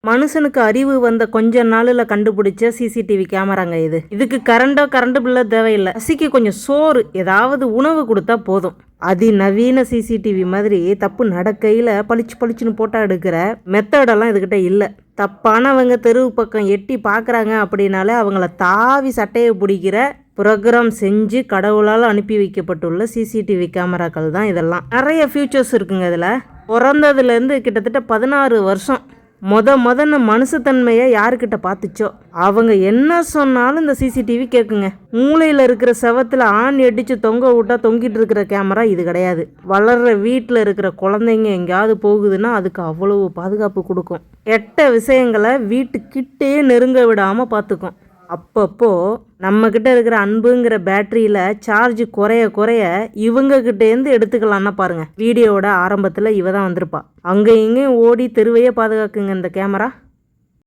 மனுஷனுக்கு அறிவு வந்த கொஞ்ச நாளில் கண்டுபிடிச்ச சிசிடிவி கேமராங்க இது. இதுக்கு கரண்ட் பில்ல தேவையில்லை. பசிக்கு கொஞ்சம் சோறு ஏதாவது உணவு கொடுத்தா போதும். அதிநவீன சிசிடிவி மாதிரி தப்பு நடக்கையில் பளிச்சுன்னு போட்டோ எடுக்கிற மெத்தடெல்லாம் இதுகிட்ட இல்லை. தப்பானவங்க தெருவு பக்கம் எட்டி பார்க்குறாங்க அப்படின்னாலே அவங்கள தாவி சட்டையை பிடிக்கிற ப்ரோக்ராம் செஞ்சு கடவுளால் அனுப்பி வைக்கப்பட்டுள்ள சிசிடிவி கேமராக்கள் தான் இதெல்லாம். நிறைய ஃபியூச்சர்ஸ் இருக்குங்க இதில். பிறந்ததுலேருந்து கிட்டத்தட்ட 16 வருஷம் முதன்னு மனுஷத்தன்மையை யாருக்கிட்ட பார்த்துச்சோ அவங்க என்ன சொன்னாலும் இந்த சிசிடிவி கேட்குங்க. மூளையில் இருக்கிற செவத்தில் ஆணி அடித்து தொங்க விட்டா தொங்கிட்டு இருக்கிற கேமரா இது கிடையாது. வளர்கிற வீட்டில் இருக்கிற குழந்தைங்க எங்கேயாவது போகுதுன்னா அதுக்கு அவ்வளவு பாதுகாப்பு கொடுக்கும். கெட்ட விஷயங்களை வீட்டுக்கிட்டே நெருங்க விடாமல் பார்த்துக்கும். அப்பப்போ நம்மக்கிட்ட இருக்கிற அன்புங்கிற பேட்டரியில் சார்ஜ் குறைய இவங்கக்கிட்டேருந்து எடுத்துக்கலான்னா பாருங்கள். வீடியோவோட ஆரம்பத்தில் இவ தான் வந்திருப்பா. அங்கே இங்கேயும் ஓடி தெருவையே பாதுகாக்குங்க இந்த கேமரா.